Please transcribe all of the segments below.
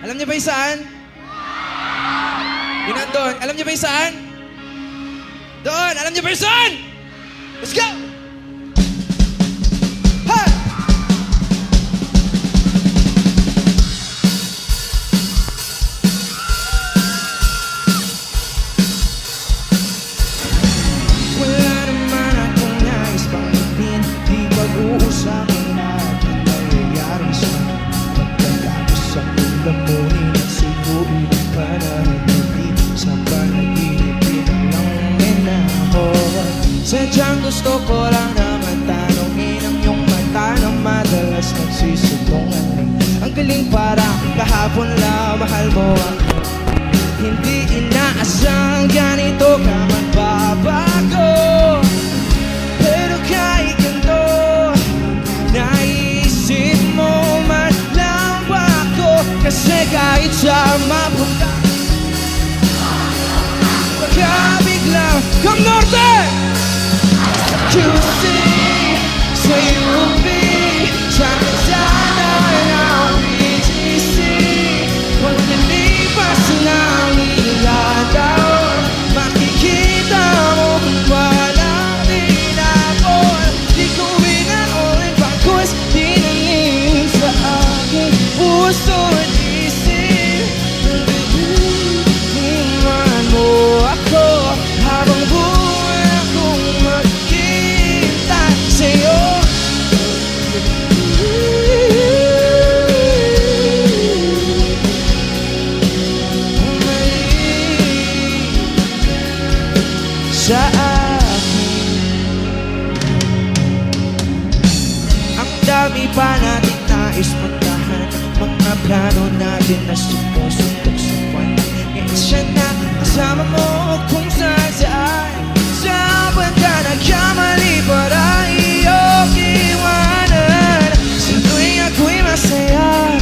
Alam niyo ba yung saan? Yun nandun. Alam niyo ba yung saan? Doon! Alam niyo ba yung saan? Let's go! Ha! Wala naman akong nais pang hindi pag-uusapan natin nangyayari sa pagkatapos ang ulamunin at sigurin ang pananabili sa panaginip pinalangin ako. Sadyang gusto ko lang naman tanongin ang iyong mata na madalas nagsisulungan. Ang galing parang kahapon lang mahal mo ako. Hindi inaasang ganito ka magbabago. Pero kahit ganito, naisip mo man lang ba ako? Kasi kahit saan mapunta, baka biglang Come Norte! QC, sa UP, sa kasana ng BGC. Pagkalipas ng ilang taon, makikita mo walang tinapon. Di ko winaulit bagkus tinanim sa aking puso at isip. Iwan mo ako habang buhay akong maghihintay sa'yo. Sa akin, ang dami pa natin nais puntahan. Mga plano natin na sumusuntok sa buwan. Ngayon siya na kasama mo kung saan saan. Sa banda nagkamali para iyong iwanan. Sa tuwing ako'y masaya,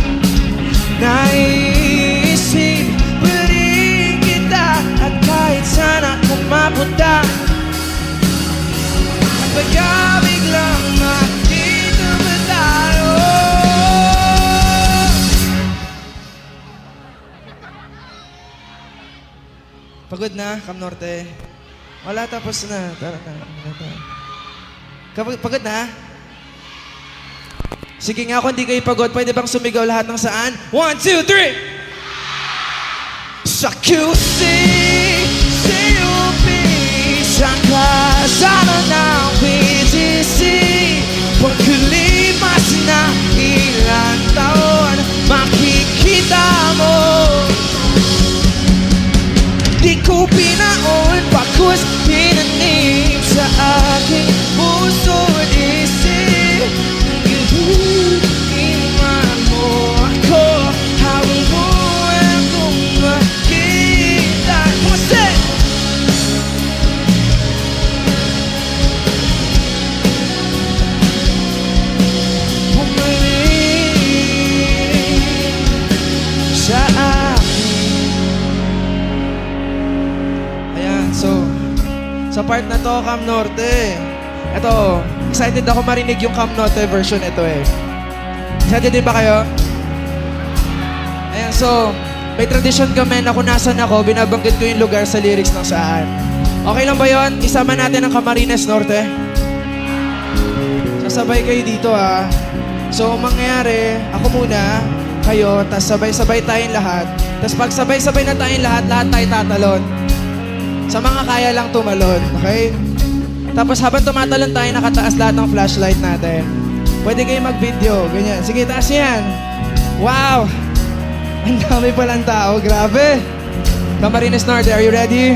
naisip pa rin kita. At kahit saan ako mapunta, at baka biglang makita ba tayo? Pagod na, Cam Norte? Wala, tapos na. Tara na. Pagod na? Sige nga, kung di kayo pagod, pwede bang sumigaw lahat ng saan? 1, 2, 3! Sa QC, sa UP, sa kasama ng BGC. Pagkalipas na ilang taon, makikita mo di ko pinaon bagkus tinanim sa aking puso at isip. Iwan mo ako habang buhay akong makita. Kumusta? Bumalik sa sa part na to, Cam Norte. Ito, excited ako marinig yung Cam Norte version ito eh. Excited din ba kayo? Ayan, so, may tradition kami na kung nasan ako, binabanggit ko yung lugar sa lyrics ng saan. Okay lang ba yon? Isama natin ang Camarines Norte. Sasabay kayo dito ah. So, ang mangyayari, ako muna, kayo, tas sabay-sabay tayong lahat. Tas pag sabay-sabay na tayong lahat tayo tatalon. Sa mga kaya lang tumalon, okay? Tapos habang tumatalon tayo, nakataas lahat ng flashlight natin. Pwede kayo mag-video, ganyan. Sige, taas yan. Wow! Ang dami palang tao, grabe! Camarines Norte, are you ready?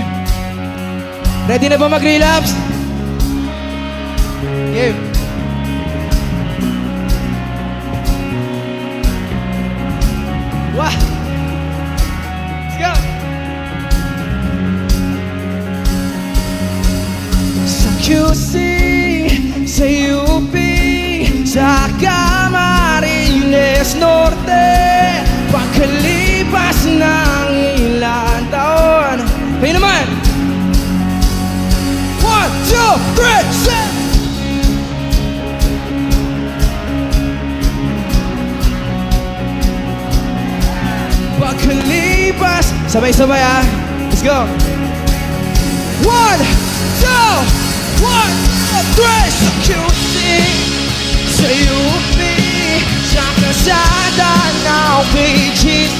Ready na ba mag-relapse? Give. Wow! Let's go! QC, sa UP, sa Camarines Norte. Pagkalipas ng ilang taon, kayo naman! 1, 2, 3, set! pagkalipas. Sabay-sabay ah. Let's go. 1, 2, 1, 2, 3. So cute thing sa you and me. Sa kasada ng pagkit.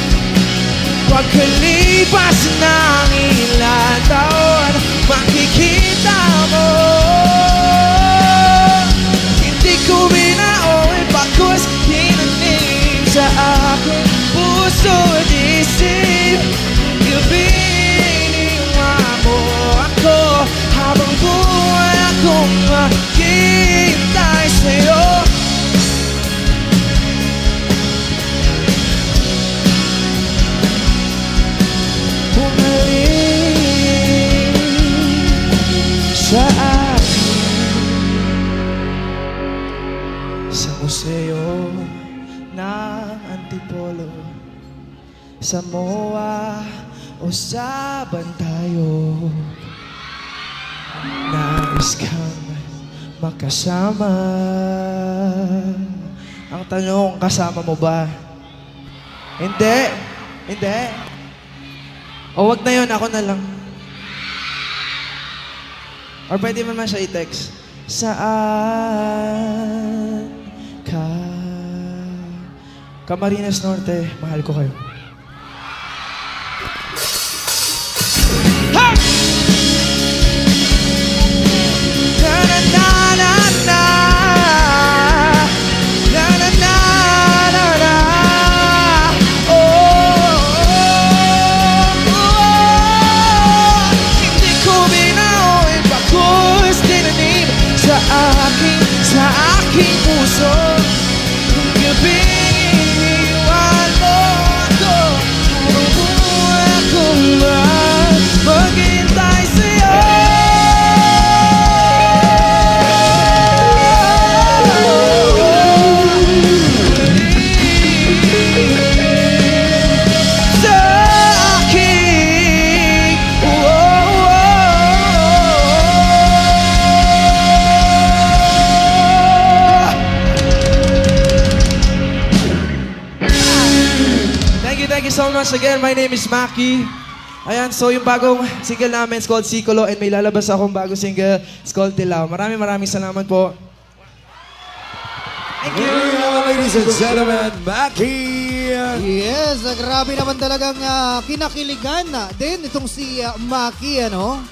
Pagkalipas ng ilang taon, makikita mo. Hindi ko binaoy pagkus hinanim sa aking puso at isip. Gabiniwa mo ako habang buhay akong maghihintay sa'yo. Bumalik sa akin sa museo ng Antipolo, sa MOA o sa Bantayo. Nais kang makasama. Ang tanong, kasama mo ba? Hindi. Hindi. O wag na yun, ako na lang. Or pwede mo naman siya i-text. Saan ka? Camarines Norte, mahal ko kayo. Ha! Na na na na na. Na na na na na. Oh, oh, oh. Hindi ko binaoy pagkus tinanim sa aking puso. Gabiniwan mo ako habang buhay akong maghintay sa'yo. Sa aking Thank you so much again. My name is Maki. Ayan, so yung bagong single namin is called Sikolo and may lalabas akong bagong single is called Tilaw. Maraming salamat po. Thank you, ladies and gentlemen, Maki! Yes, grabe naman talagang kinakiligan na din itong si Maki, ano?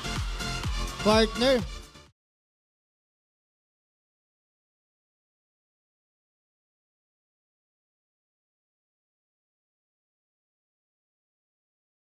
Partner.